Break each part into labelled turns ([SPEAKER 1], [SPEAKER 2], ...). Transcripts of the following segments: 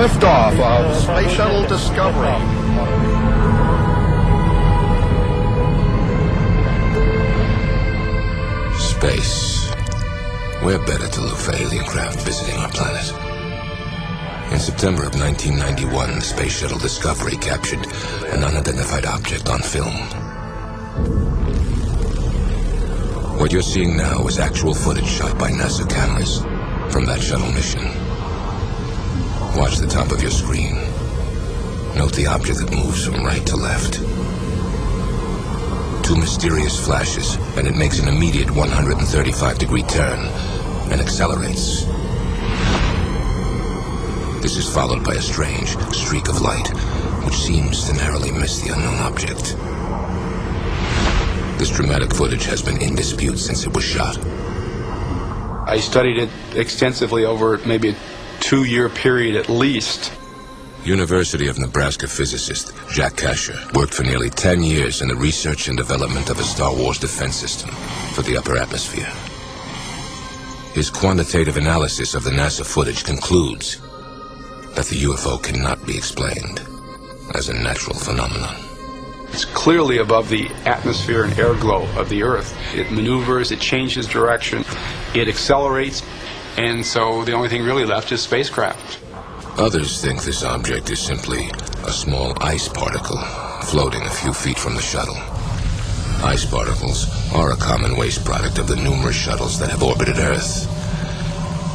[SPEAKER 1] Liftoff of Space Shuttle Discovery.
[SPEAKER 2] Space. Where better to look for alien craft visiting our planet? In September of 1991, the Space Shuttle Discovery captured an unidentified object on film. What you're seeing now is actual footage shot by NASA cameras from that shuttle mission. Watch the top of your screen. Note the object that moves from right to left. Two mysterious flashes, and it makes an immediate 135-degree turn and accelerates. This is followed by a strange streak of light, which seems to narrowly miss the unknown object. This dramatic footage has been in dispute since it was shot.
[SPEAKER 3] I studied it extensively over maybe a 2-year period at least.
[SPEAKER 2] University of Nebraska physicist Jack Kasher worked for nearly 10 years in the research and development of a Star Wars defense system for the upper atmosphere. His quantitative analysis of the NASA footage concludes that the UFO cannot be explained as a natural phenomenon.
[SPEAKER 3] It's clearly above the atmosphere and air glow of the Earth. It maneuvers, it changes direction, it accelerates, and so the only thing really left is spacecraft.
[SPEAKER 2] Others think this object is simply a small ice particle floating a few feet from the shuttle. Ice particles are a common waste product of the numerous shuttles that have orbited Earth.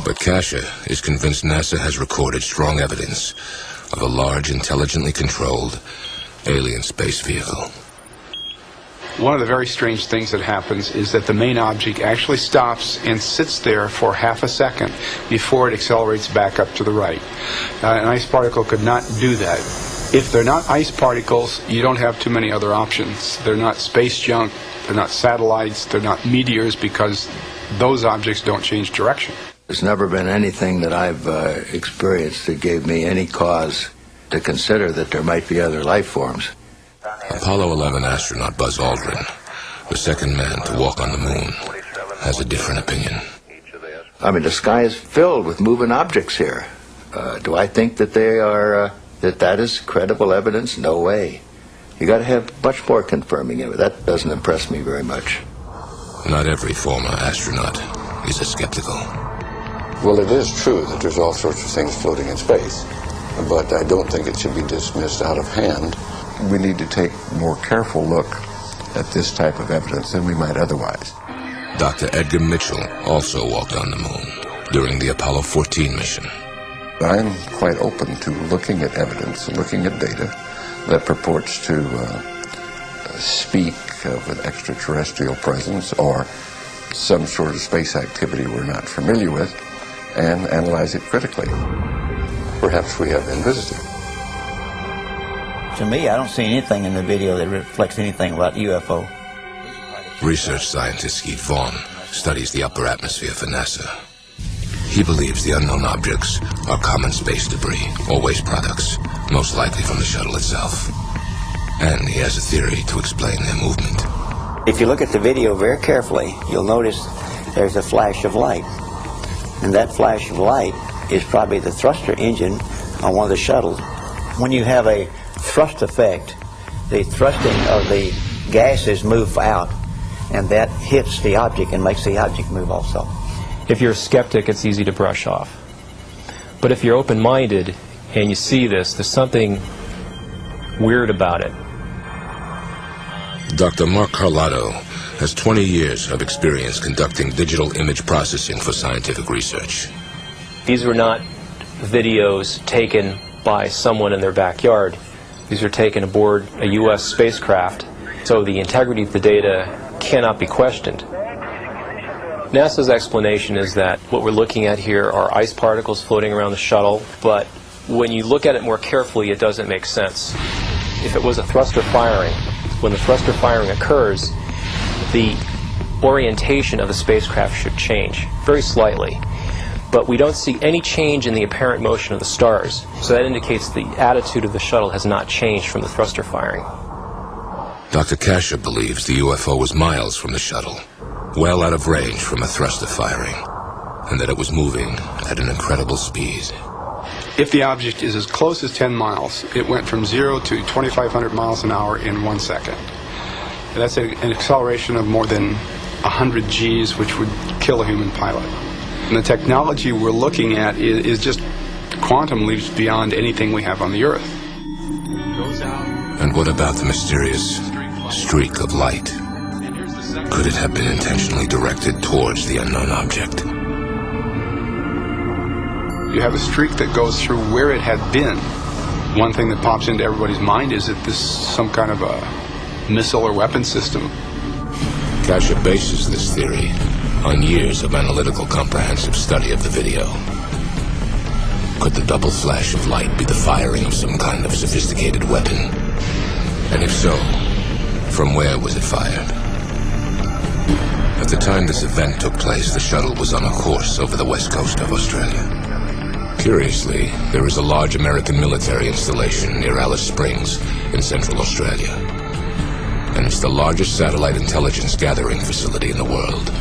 [SPEAKER 2] But Kasher is convinced NASA has recorded strong evidence of a large, intelligently controlled alien space vehicle.
[SPEAKER 3] One of the very strange things that happens is that the main object actually stops and sits there for half a second before it accelerates back up to the right. An ice particle could not do that. If they're not ice particles, you don't have too many other options. They're not space junk, they're not satellites, they're not meteors, because those objects don't change direction.
[SPEAKER 4] There's never been anything that I've experienced that gave me any cause to consider that there might be other life forms.
[SPEAKER 2] Apollo 11 astronaut Buzz Aldrin, the second man to walk on the moon, has a different opinion.
[SPEAKER 4] I mean, the sky is filled with moving objects here. Do I think that they are, that is credible evidence? No way. You got to have much more confirming it. That doesn't impress me very much.
[SPEAKER 2] Not every former astronaut is as skeptical.
[SPEAKER 5] Well, it is true that there's all sorts of things floating in space, but I don't think it should be dismissed out of hand. We need to take a more careful look at this type of evidence than we might otherwise.
[SPEAKER 2] Dr. Edgar Mitchell also walked on the moon during the Apollo 14 mission.
[SPEAKER 5] I'm quite open to looking at evidence, looking at data that purports to speak of an extraterrestrial presence or some sort of space activity we're not familiar with, and analyze it critically. Perhaps we have been visited.
[SPEAKER 6] To me, I don't see anything in the video that reflects anything about UFO.
[SPEAKER 2] Research scientist Skeet Vaughn studies the upper atmosphere for NASA. He believes the unknown objects are common space debris or waste products, most likely from the shuttle itself. And he has a theory to explain their movement.
[SPEAKER 6] If you look at the video very carefully, you'll notice there's a flash of light. And that flash of light is probably the thruster engine on one of the shuttles. When you have a thrust effect, the thrusting of the gases move out, and that hits the object and makes the object move also.
[SPEAKER 7] If you're a skeptic, it's easy to brush off. But if you're open-minded and you see this, there's something weird about it.
[SPEAKER 2] Dr. Mark Carlotto has 20 years of experience conducting digital image processing for scientific research.
[SPEAKER 7] These were not videos taken by someone in their backyard. These are taken aboard a U.S. spacecraft, so the integrity of the data cannot be questioned. NASA's explanation is that what we're looking at here are ice particles floating around the shuttle, but when you look at it more carefully, it doesn't make sense. If it was a thruster firing, when the thruster firing occurs, the orientation of the spacecraft should change, very slightly. But we don't see any change in the apparent motion of the stars, so that indicates the attitude of the shuttle has not changed from the thruster firing.
[SPEAKER 2] Dr. Kasher believes the UFO was miles from the shuttle, well out of range from a thruster firing, and that it was moving at an incredible speed.
[SPEAKER 3] If the object is as close as 10 miles, it went from 0 to 2,500 miles an hour in 1 second. That's an acceleration of more than 100 Gs, which would kill a human pilot. And the technology we're looking at is just quantum leaps beyond anything we have on the Earth.
[SPEAKER 2] And what about the mysterious streak of light? Could it have been intentionally directed towards the unknown object?
[SPEAKER 3] You have a streak that goes through where it had been. One thing that pops into everybody's mind is that this is some kind of a missile or weapon system.
[SPEAKER 2] Kasher bases this theory on years of analytical, comprehensive study of the video. Could the double flash of light be the firing of some kind of sophisticated weapon? And if so, from where was it fired? At the time this event took place, the shuttle was on a course over the west coast of Australia. Curiously, there is a large American military installation near Alice Springs in central Australia. And it's the largest satellite intelligence gathering facility in the world.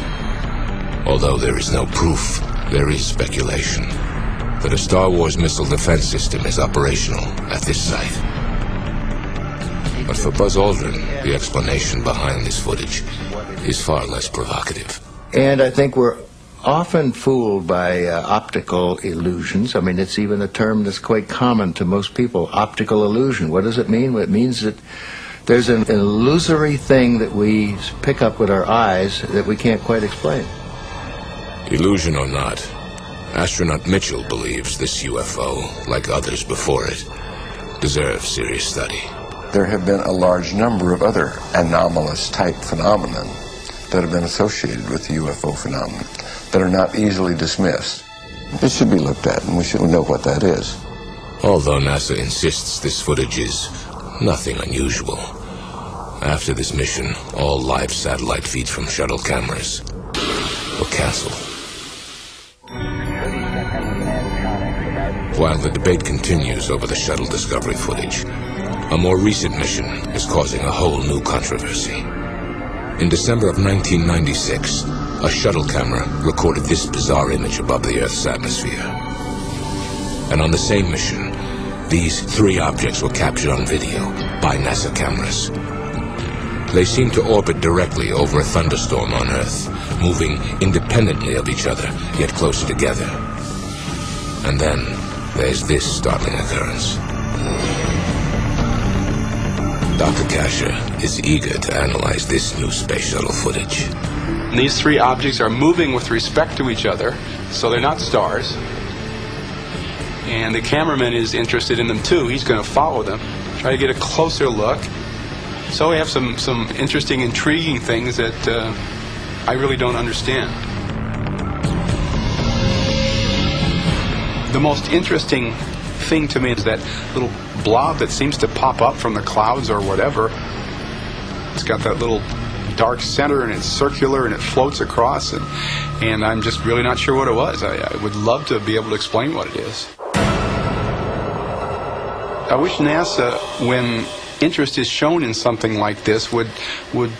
[SPEAKER 2] Although there is no proof, there is speculation that a Star Wars missile defense system is operational at this site. But for Buzz Aldrin, the explanation behind this footage is far less provocative.
[SPEAKER 4] And I think we're often fooled by optical illusions. I mean, it's even a term that's quite common to most people, optical illusion. What does it mean? Well, it means that there's an illusory thing that we pick up with our eyes that we can't quite explain.
[SPEAKER 2] Illusion or not, astronaut Mitchell believes this UFO, like others before it, deserves serious study.
[SPEAKER 5] There have been a large number of other anomalous type phenomena that have been associated with the UFO phenomenon that are not easily dismissed. It should be looked at, and we should know what that is.
[SPEAKER 2] Although NASA insists this footage is nothing unusual. After this mission, all live satellite feeds from shuttle cameras were canceled. While the debate continues over the shuttle Discovery footage, a more recent mission is causing a whole new controversy. In December of 1996, a shuttle camera recorded this bizarre image above the Earth's atmosphere. And on the same mission, these three objects were captured on video by NASA cameras. They seem to orbit directly over a thunderstorm on Earth, moving independently of each other, yet closer together. And then there's this startling occurrence. Dr. Kasher is eager to analyze this new space shuttle footage.
[SPEAKER 3] And these three objects are moving with respect to each other, so they're not stars. And the cameraman is interested in them too. He's going to follow them, try to get a closer look. So we have some interesting, intriguing things that I really don't understand. The most interesting thing to me is that little blob that seems to pop up from the clouds or whatever. It's got that little dark center and it's circular and it floats across, and I'm just really not sure what it was. I would love to be able to explain what it is. I wish NASA, when interest is shown in something like this, would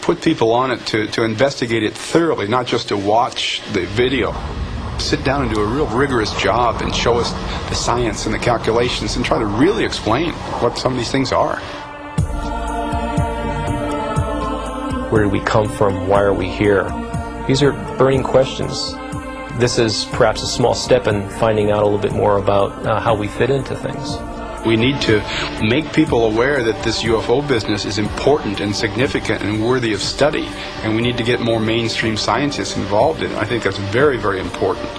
[SPEAKER 3] put people on it to investigate it thoroughly, not just to watch the video. Sit down and do a real rigorous job and show us the science and the calculations and try to really explain what some of these things are.
[SPEAKER 7] Where did we come from? Why are we here? These are burning questions. This is perhaps a small step in finding out a little bit more about how we fit into things.
[SPEAKER 3] We need to make people aware that this UFO business is important and significant and worthy of study, and we need to get more mainstream scientists involved in it. I think that's very, very important.